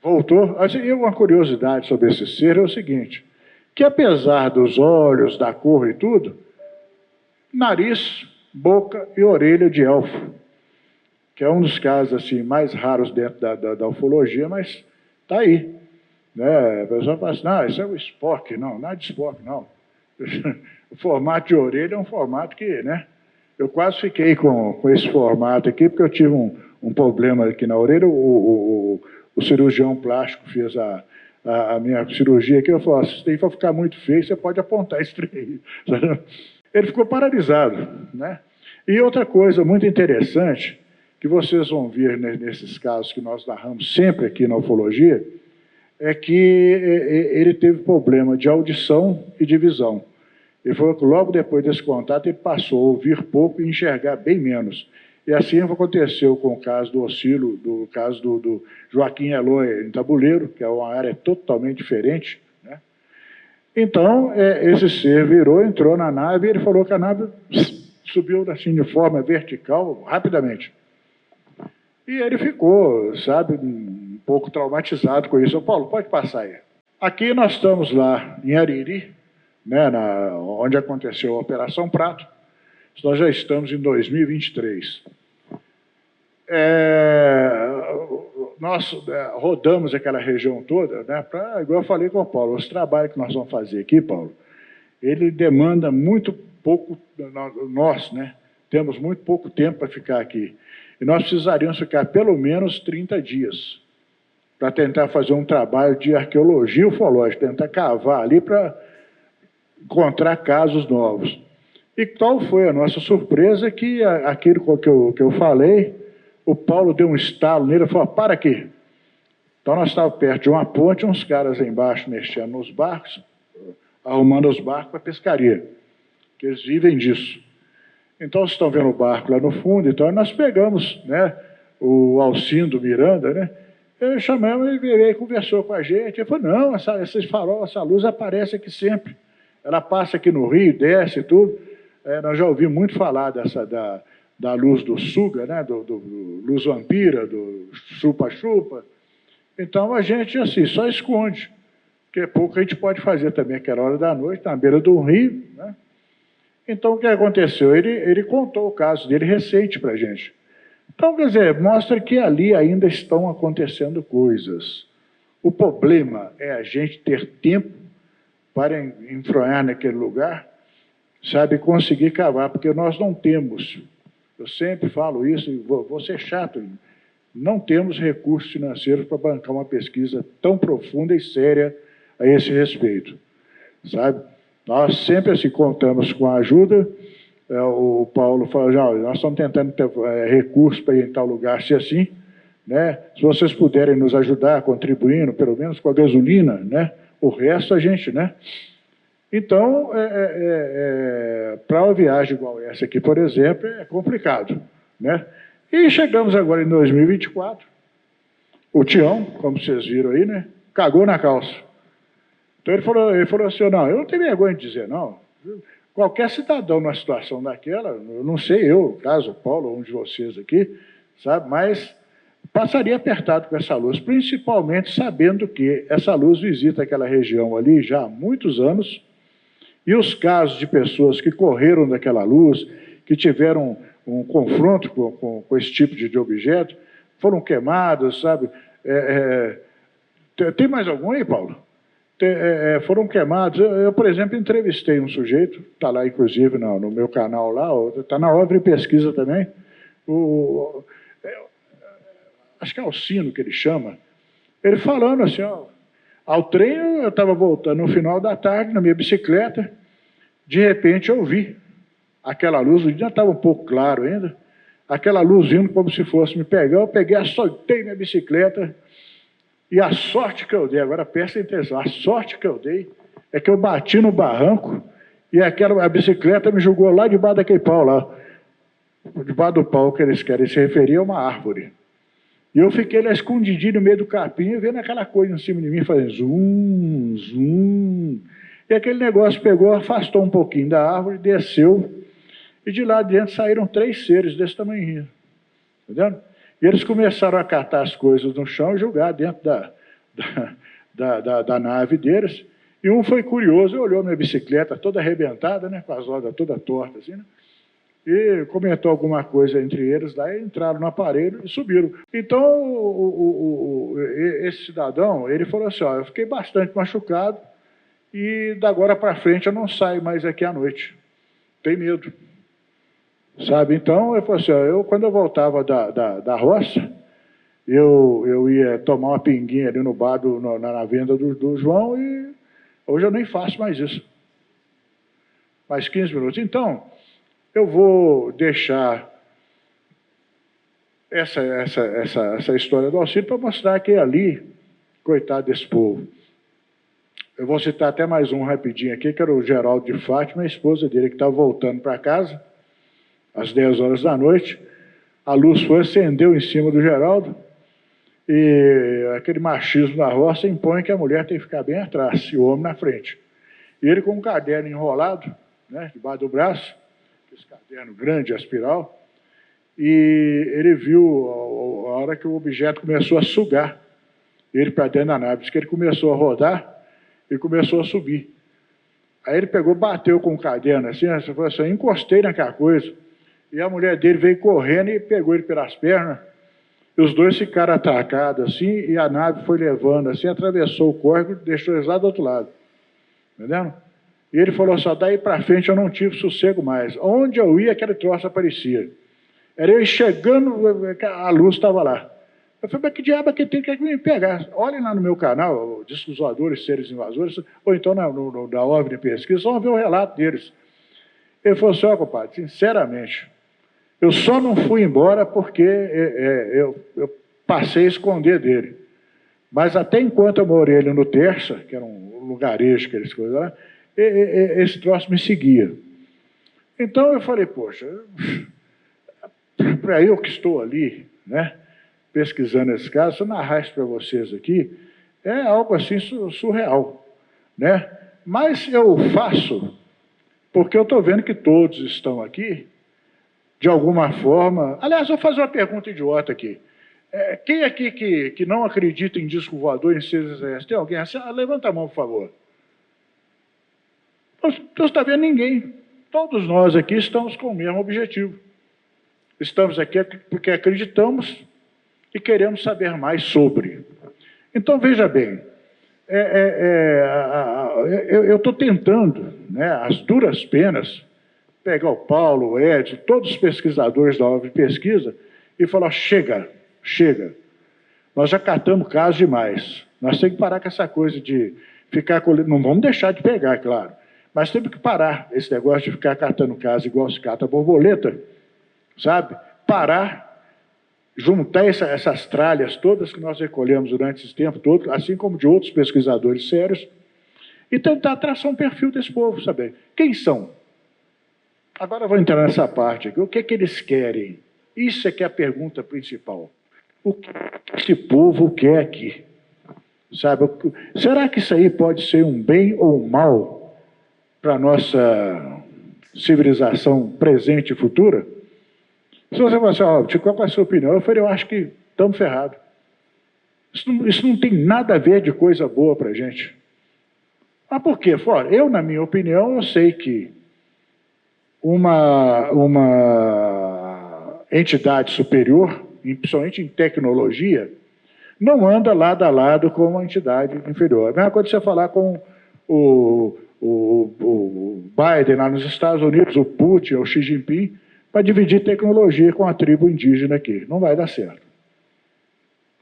voltou. Assim, uma curiosidade sobre esse ser é o seguinte, que apesar dos olhos, da cor e tudo, nariz, boca e orelha de elfo, que é um dos casos assim, mais raros dentro da ufologia, mas está aí. Né? A pessoa fala assim, não, isso é o Spock. Não, nada de Spock, não. O formato de orelha é um formato que, né? Eu quase fiquei com esse formato aqui, porque eu tive um problema aqui na orelha, o cirurgião plástico fez a minha cirurgia aqui, eu falei, se tem para ficar muito feio, você pode apontar esse trem. Ele ficou paralisado, né? E outra coisa muito interessante, que vocês vão ver nesses casos que nós narramos sempre aqui na ufologia, é que ele teve problema de audição e de visão. Ele falou que logo depois desse contato ele passou a ouvir pouco e enxergar bem menos. E assim aconteceu com o caso do Ocilo, do caso do Joaquim Eloy em Tabuleiro, que é uma área totalmente diferente, né? Então, esse ser virou, entrou na nave e ele falou que a nave subiu assim de forma vertical, rapidamente. E ele ficou, sabe, um pouco traumatizado com isso. Paulo, pode passar aí. Aqui nós estamos lá em Ariri, né, onde aconteceu a Operação Prato. Nós já estamos em 2023. Nós rodamos aquela região toda, né, igual eu falei com o Paulo, os trabalhos que nós vamos fazer aqui, Paulo, ele demanda muito pouco, nós, né, temos muito pouco tempo para ficar aqui. E nós precisaríamos ficar pelo menos 30 dias para tentar fazer um trabalho de arqueologia ufológica, tentar cavar ali para encontrar casos novos. E qual foi a nossa surpresa que aquilo que eu falei, o Paulo deu um estalo nele e falou, para aqui. Então nós estávamos perto de uma ponte, uns caras aí embaixo mexendo nos barcos, arrumando os barcos para pescaria, que eles vivem disso. Então vocês estão vendo o barco lá no fundo, então nós pegamos, né, o Alcindo Miranda, né, eu chamamos, ele veio e conversou com a gente, ele falou, não, esse farol, essa luz aparece aqui sempre. Ela passa aqui no Rio, desce e tudo. Nós já ouvimos muito falar da luz do Suga, né? do luz vampira, do chupa-chupa. Então, a gente, assim, só esconde, porque é pouco a gente pode fazer também aquela hora da noite, na beira do rio, né? Então, o que aconteceu? Ele contou o caso dele recente para a gente. Então, quer dizer, mostra que ali ainda estão acontecendo coisas. O problema é a gente ter tempo para enfronhar naquele lugar, sabe, conseguir cavar, porque nós não temos, eu sempre falo isso, e vou ser chato, não temos recursos financeiros para bancar uma pesquisa tão profunda e séria a esse respeito, sabe? Nós sempre assim, contamos com a ajuda, o Paulo falou, nós estamos tentando ter recursos para ir em tal lugar, se assim, né? Se vocês puderem nos ajudar, contribuindo, pelo menos com a gasolina, né? O resto a gente, né? Então, para uma viagem igual essa aqui, por exemplo, é complicado, né? E chegamos agora em 2024, o Tião, como vocês viram aí, né? Cagou na calça. Então ele falou assim, não, eu não tenho vergonha de dizer, não. Qualquer cidadão numa situação daquela, eu não sei eu, caso o Paulo, um de vocês aqui, sabe, mas passaria apertado com essa luz, principalmente sabendo que essa luz visita aquela região ali já há muitos anos, e os casos de pessoas que correram daquela luz, que tiveram um confronto com esse tipo de objeto, foram queimados, sabe? Tem mais algum aí, Paulo? Foram queimados. Eu, por exemplo, entrevistei um sujeito, está lá, inclusive, no meu canal lá, está na obra de pesquisa também, acho que é Alcino que ele chama, ele falando assim, ao trem eu estava voltando no final da tarde, na minha bicicleta, de repente eu vi aquela luz, o dia estava um pouco claro ainda, aquela luz vindo como se fosse me pegar, eu peguei, soltei minha bicicleta, e a sorte que eu dei, agora prestem atenção, a sorte que eu dei é que eu bati no barranco e a bicicleta me jogou lá debaixo daquele pau lá, debaixo do pau que eles querem se referir a uma árvore. E eu fiquei lá escondidinho no meio do capim, vendo aquela coisa em cima de mim, fazendo zum, zum. E aquele negócio pegou, afastou um pouquinho da árvore, desceu, e de lá dentro saíram 3 seres desse tamanho. Entendeu? E eles começaram a catar as coisas no chão e jogar dentro da nave deles. E um foi curioso, olhou minha bicicleta toda arrebentada, né, com as rodas toda torta, assim, né? E comentou alguma coisa entre eles lá, e entraram no aparelho e subiram. Então, esse cidadão, ele falou assim, eu fiquei bastante machucado e da agora para frente eu não saio mais aqui à noite. Tenho medo. Sabe? Então, ele falou assim, quando eu voltava da roça, eu ia tomar uma pinguinha ali no bar, na venda do João, e hoje eu nem faço mais isso. Mais 15 minutos. Então, eu vou deixar essa história do auxílio para mostrar que ali, coitado desse povo. Eu vou citar até mais um rapidinho aqui, que era o Geraldo de Fátima, a esposa dele, que estava voltando para casa, às 10 horas da noite. A luz foi, acendeu em cima do Geraldo, e aquele machismo da roça impõe que a mulher tem que ficar bem atrás, e o homem na frente. E ele com um caderno enrolado, né, debaixo do braço, esse caderno grande, espiral, e ele viu a hora que o objeto começou a sugar ele para dentro da nave. Diz que ele começou a rodar e começou a subir. Aí ele pegou, bateu com o caderno assim, falou assim, encostei naquela coisa, e a mulher dele veio correndo e pegou ele pelas pernas, e os dois ficaram atracados assim, e a nave foi levando assim, atravessou o córrego, deixou eles lá do outro lado. Entendeu? E ele falou assim, daí para frente eu não tive sossego mais. Onde eu ia, aquele troço aparecia. Era eu chegando, a luz estava lá. Eu falei, mas que diabo que tem que me pegar? Olhem lá no meu canal, Discos Voadores, Seres Invasores, ou então na OVNI Pesquisa, vão ver o relato deles. Ele falou assim, compadre, sinceramente, eu só não fui embora porque eu passei a esconder dele. Mas até enquanto eu morei ali no Terça, que era um lugarejo, aqueles coisas lá, esse troço me seguia. Então eu falei, poxa, para eu que estou ali, né, pesquisando esse caso, se eu narrar isso para vocês aqui, é algo assim surreal, né? Mas eu faço porque eu estou vendo que todos estão aqui, de alguma forma... Aliás, vou fazer uma pergunta idiota aqui. Quem aqui que não acredita em disco voador, em seres exércitos? Tem alguém assim? Levanta a mão, por favor. Não está vendo ninguém. Todos nós aqui estamos com o mesmo objetivo. Estamos aqui porque acreditamos e queremos saber mais sobre. Então, veja bem, eu estou tentando, né, as duras penas, pegar o Paulo, o Edson, todos os pesquisadores da obra de pesquisa e falar, chega, nós já catamos casos demais, nós temos que parar com essa coisa de ficar, não vamos deixar de pegar, claro, mas temos que parar esse negócio de ficar catando casos igual se cata borboleta, sabe? Parar, juntar essas tralhas todas que nós recolhemos durante esse tempo todo, assim como de outros pesquisadores sérios, e tentar traçar um perfil desse povo, saber quem são. Agora eu vou entrar nessa parte aqui. O que é que eles querem? Isso é que é a pergunta principal. O que esse povo quer aqui? Sabe? Será que isso aí pode ser um bem ou um mal para a nossa civilização presente e futura? Se você falar assim, qual é a sua opinião? Eu falei, eu acho que estamos ferrados. Isso não tem nada a ver de coisa boa para a gente. Mas por quê? Fora, eu, na minha opinião, eu sei que uma entidade superior, principalmente em tecnologia, não anda lado a lado com uma entidade inferior. A mesma coisa você falar com o Biden lá nos Estados Unidos, o Putin, o Xi Jinping, para dividir tecnologia com a tribo indígena aqui. Não vai dar certo.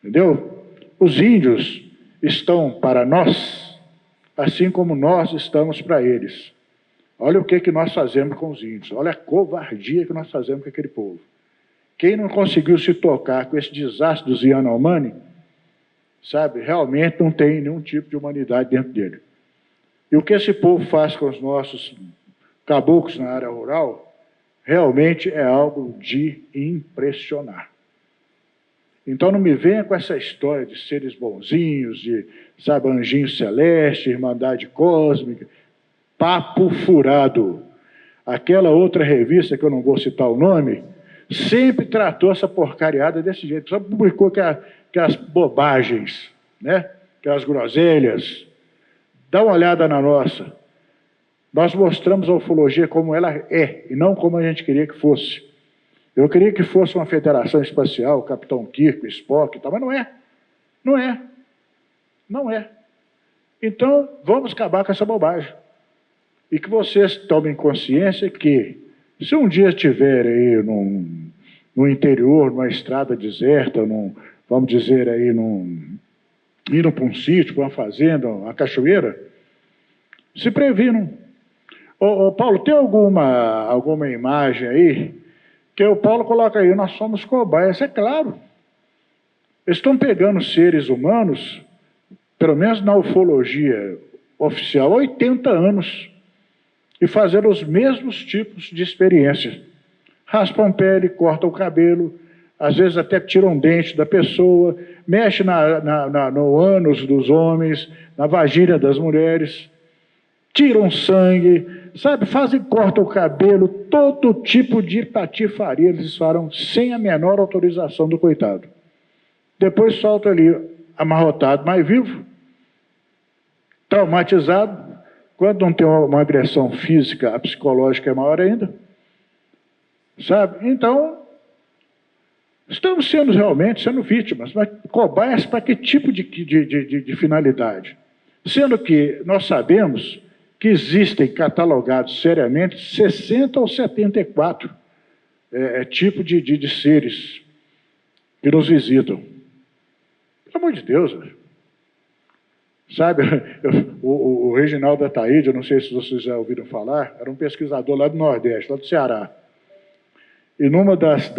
Entendeu? Os índios estão para nós, assim como nós estamos para eles. Olha o que nós fazemos com os índios. Olha a covardia que nós fazemos com aquele povo. Quem não conseguiu se tocar com esse desastre dos Yanomami, sabe, realmente não tem nenhum tipo de humanidade dentro dele. E o que esse povo faz com os nossos caboclos na área rural, realmente é algo de impressionar. Então não me venha com essa história de seres bonzinhos, de, sabe, anjinhos celestes, irmandade cósmica, papo furado. Aquela outra revista, que eu não vou citar o nome, sempre tratou essa porcariada desse jeito, só publicou aquelas bobagens, né? Aquelas groselhas. Dá uma olhada na nossa. Nós mostramos a ufologia como ela é, e não como a gente queria que fosse. Eu queria que fosse uma federação espacial, Capitão Kirk, Spock e tal, mas não é. Não é. Não é. Então, vamos acabar com essa bobagem. E que vocês tomem consciência que, se um dia estiver aí no interior, numa estrada deserta, vamos dizer aí, indo para um sítio, para uma fazenda, uma cachoeira, se previnam. Paulo, tem alguma imagem aí que o Paulo coloca aí, nós somos cobaias, é claro. Eles estão pegando seres humanos, pelo menos na ufologia oficial, há 80 anos, e fazendo os mesmos tipos de experiências. Raspam pele, cortam o cabelo, às vezes até tiram dente da pessoa, mexe no ânus dos homens, na vagina das mulheres, tiram sangue, sabe, cortam o cabelo, todo tipo de patifaria eles farão sem a menor autorização do coitado. Depois solta ali amarrotado, mais vivo, traumatizado. Quando não tem uma agressão física, a psicológica é maior ainda. Sabe? Então, estamos sendo vítimas, mas cobaias para que tipo de finalidade? Sendo que nós sabemos que existem catalogados seriamente 60 ou 74 tipos de seres que nos visitam. Pelo amor de Deus, velho. Sabe, o Reginaldo Ataíde, eu não sei se vocês já ouviram falar, era um pesquisador lá do Nordeste, lá do Ceará. E numa das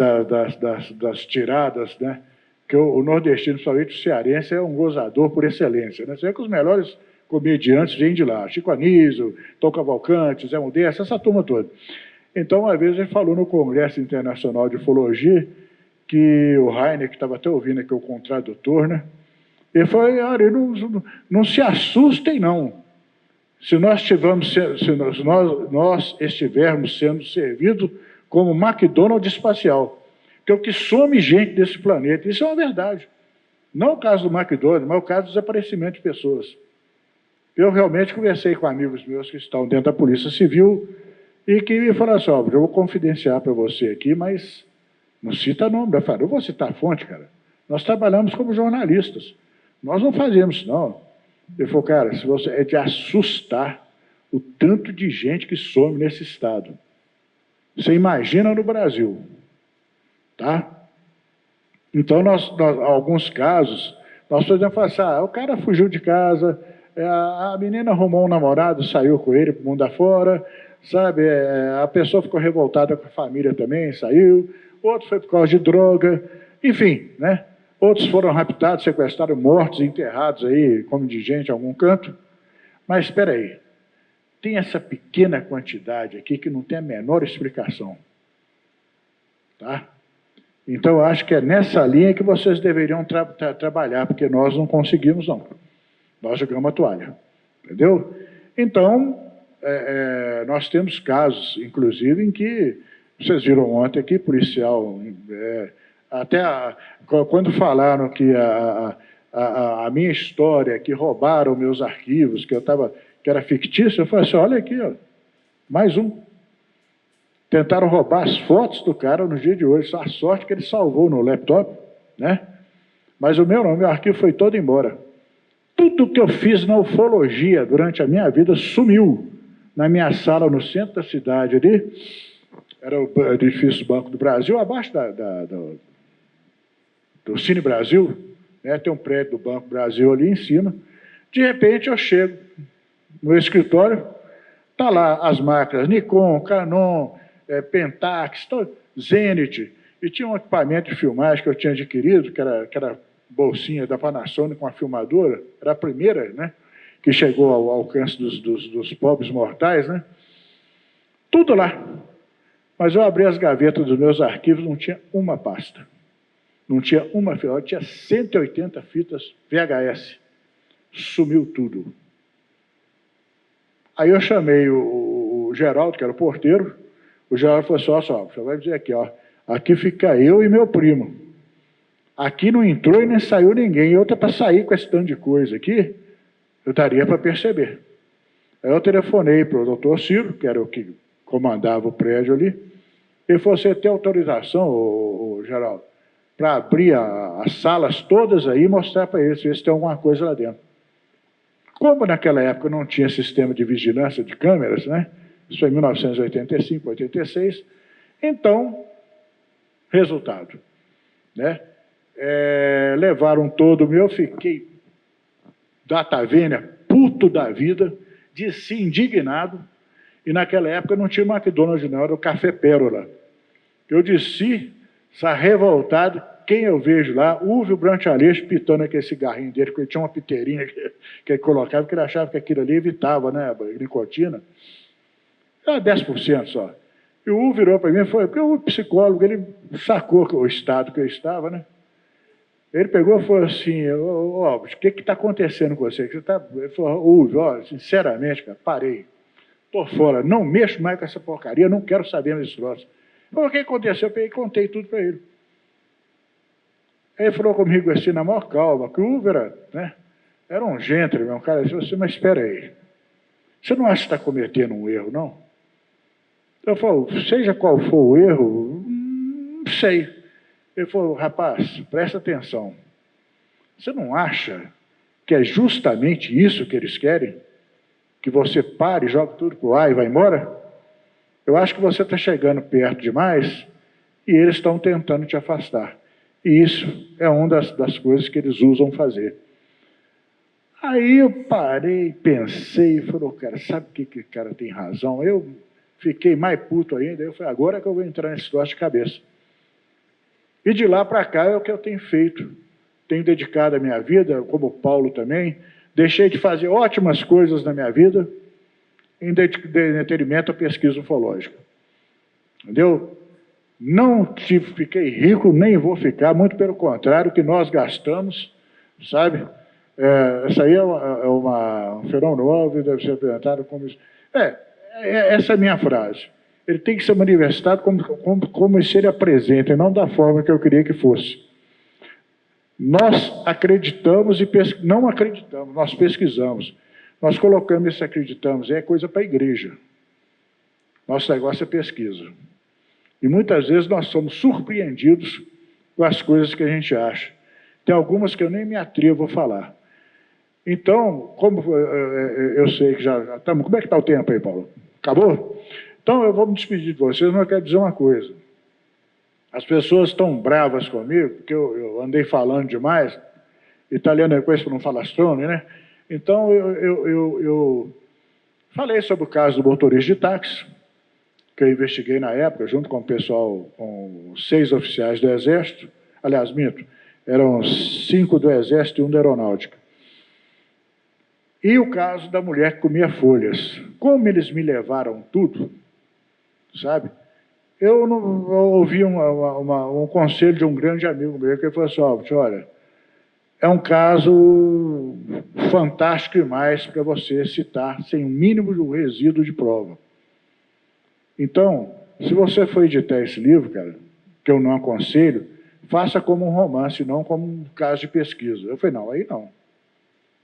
tiradas, né, que o nordestino, principalmente o cearense, é um gozador por excelência. Né? Você vê que os melhores comediantes vêm de lá. Chico Anísio, Tom Cavalcante, Zé Modeste, essa turma toda. Então, uma vez ele falou no Congresso Internacional de Ufologia que o Heiner, que estava até ouvindo aqui o contradutor, né? Ele falou, olha, não se assustem, não. se nós estivermos sendo servidos como McDonald's espacial, que é o que some gente desse planeta. Isso é uma verdade. Não o caso do McDonald's, mas o caso do desaparecimento de pessoas. Eu realmente conversei com amigos meus que estão dentro da Polícia Civil e que me falaram assim, eu vou confidenciar para você aqui, mas não cita nome. Eu falei, eu vou citar a fonte, cara. Nós trabalhamos como jornalistas. Nós não fazemos isso, não. Ele falou, cara, se você, é de assustar o tanto de gente que some nesse estado. Você imagina no Brasil, tá? Então, alguns casos, nós podemos falar assim, o cara fugiu de casa, a menina arrumou um namorado, saiu com ele para o mundo afora, sabe? A pessoa ficou revoltada com a família também, saiu, outro foi por causa de droga, enfim, né? Outros foram raptados, sequestrados, mortos, enterrados aí, como de gente em algum canto. Mas espera aí, tem essa pequena quantidade aqui que não tem a menor explicação. Tá? Então, eu acho que é nessa linha que vocês deveriam trabalhar, porque nós não conseguimos, não. Nós jogamos a toalha. Entendeu? Então, nós temos casos, inclusive, em que, vocês viram ontem aqui, policial... quando falaram que a minha história, que roubaram meus arquivos, que era fictício, eu falei assim, olha aqui, ó, mais um. Tentaram roubar as fotos do cara no dia de hoje, a sorte que ele salvou no laptop, né? Mas o meu arquivo foi todo embora. Tudo que eu fiz na ufologia durante a minha vida sumiu na minha sala no centro da cidade ali, era o edifício Banco do Brasil, abaixo do Cine Brasil, né, tem um prédio do Banco Brasil ali em cima. De repente eu chego no escritório, está lá as máquinas Nikon, Canon, Pentax, Zenith, e tinha um equipamento de filmagem que eu tinha adquirido, que era bolsinha da Panasonic com a filmadora, era a primeira, né, que chegou ao alcance dos pobres mortais, né? Tudo lá. Mas eu abri as gavetas dos meus arquivos, não tinha uma pasta. Não tinha uma fita, tinha 180 fitas VHS. Sumiu tudo. Aí eu chamei o Geraldo, que era o porteiro. O Geraldo falou assim, você vai dizer aqui, ó, aqui fica eu e meu primo. Aqui não entrou e nem saiu ninguém. E outra para sair com esse tanto de coisa aqui, eu daria para perceber. Aí eu telefonei para o doutor Ciro, que era o que comandava o prédio ali. Ele falou, você tem autorização, ô Geraldo, para abrir as salas todas aí e mostrar para eles, ver se tem alguma coisa lá dentro. Como naquela época não tinha sistema de vigilância de câmeras, né? Isso foi em 1985, 86. Então, resultado, né? Levaram todo o meu, fiquei data vênia, puto da vida, disse indignado, e naquela época não tinha McDonald's não, era o Café Pérola. Eu disse, revoltado, quem eu vejo lá, o Branco Aleixo pitando aquele cigarrinho dele, porque ele tinha uma piteirinha que ele colocava, porque ele achava que aquilo ali evitava, né, a nicotina. Era 10% só. E o Hugo virou para mim e falou, porque o psicólogo, ele sacou o estado que eu estava, né? Ele pegou e falou assim, o que está acontecendo com você? Ele falou, Hugo, sinceramente, cara, parei. Estou fora, não mexo mais com essa porcaria, não quero saber mais desse troço. O que aconteceu? Eu peguei e contei tudo para ele. Aí ele falou comigo assim, na maior calma, que o Hugo era um gentleman, um cara disse assim, mas espera aí, você não acha que está cometendo um erro, não? Eu falo, seja qual for o erro, não sei. Ele falou, rapaz, presta atenção, você não acha que é justamente isso que eles querem? Que você pare, joga tudo para o ar e vai embora? Eu acho que você está chegando perto demais e eles estão tentando te afastar. E isso é uma das coisas que eles usam fazer. Aí eu parei, pensei, e falei, cara, sabe o que o cara tem razão? Eu fiquei mais puto ainda, eu falei, agora é que eu vou entrar nesse troço de cabeça. E de lá para cá é o que eu tenho feito. Tenho dedicado a minha vida, como o Paulo também, deixei de fazer ótimas coisas na minha vida em detrimento à pesquisa ufológica. Entendeu? Não fiquei rico, nem vou ficar, muito pelo contrário, que nós gastamos, sabe? Essa aí é um fenômeno óbvio, deve ser apresentado como isso. Essa é a minha frase. Ele tem que ser manifestado como se ele apresenta, e não da forma que eu queria que fosse. Nós acreditamos e não acreditamos, nós pesquisamos. Nós colocamos esse acreditamos, é coisa para a igreja. Nosso negócio é pesquisa. E muitas vezes nós somos surpreendidos com as coisas que a gente acha. Tem algumas que eu nem me atrevo a falar. Então, como eu sei que já estamos... Como é que está o tempo aí, Paulo? Acabou? Então, eu vou me despedir de vocês, mas eu quero dizer uma coisa. As pessoas estão bravas comigo, porque eu andei falando demais. Italiano é coisa para não falastrone, né? Então, eu falei sobre o caso do motorista de táxi, que eu investiguei na época, junto com o pessoal, com 6 oficiais do Exército. Aliás, minto, eram 5 do Exército e 1 da Aeronáutica. E o caso da mulher que comia folhas. Como eles me levaram tudo, sabe? Eu ouvi um conselho de um grande amigo meu, que ele falou assim, olha, é um caso fantástico demais para você citar sem o mínimo de um resíduo de prova. Então, se você for editar esse livro, cara, que eu não aconselho, faça como um romance, não como um caso de pesquisa. Eu falei, não, aí não.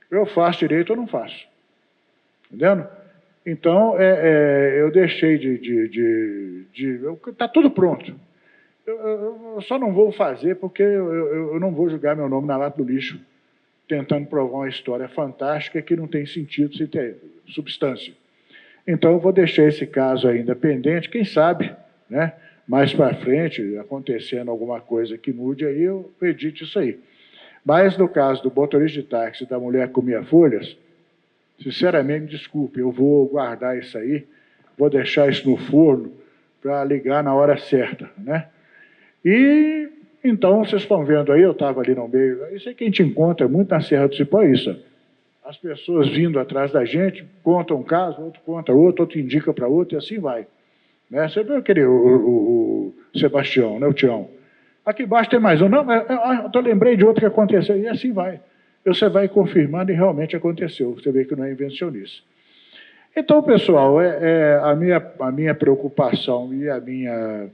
Eu faço direito ou não faço. Entendendo? Então, eu deixei está tudo pronto. Eu só não vou fazer porque eu não vou jogar meu nome na lata do lixo tentando provar uma história fantástica que não tem sentido sem ter substância. Então, eu vou deixar esse caso ainda pendente, quem sabe, né, mais para frente, acontecendo alguma coisa que mude, aí eu edito isso aí. Mas, no caso do motorista de táxi e da mulher que comia folhas, sinceramente, me desculpe, eu vou guardar isso aí, vou deixar isso no forno para ligar na hora certa, né? E, então, vocês estão vendo aí, eu estava ali no meio, isso é que a gente encontra muito na Serra do Cipó, isso. As pessoas vindo atrás da gente, contam um caso, outro conta outro indica para outro, e assim vai. Né? Você viu aquele, o Sebastião, né, o Tião? Aqui embaixo tem mais um. Não, eu lembrei de outro que aconteceu, e assim vai. Você vai confirmando e realmente aconteceu. Você vê que não é invencionice. Então, pessoal, a minha preocupação e a minha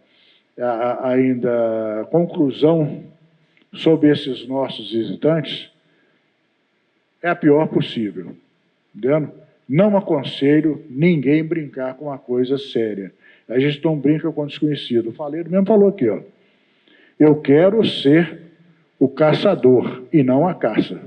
ainda conclusão sobre esses nossos visitantes é a pior possível. Entendendo? Não aconselho ninguém brincar com uma coisa séria. A gente não brinca com desconhecido. O Faleiro mesmo falou aqui, ó. Eu quero ser o caçador e não a caça.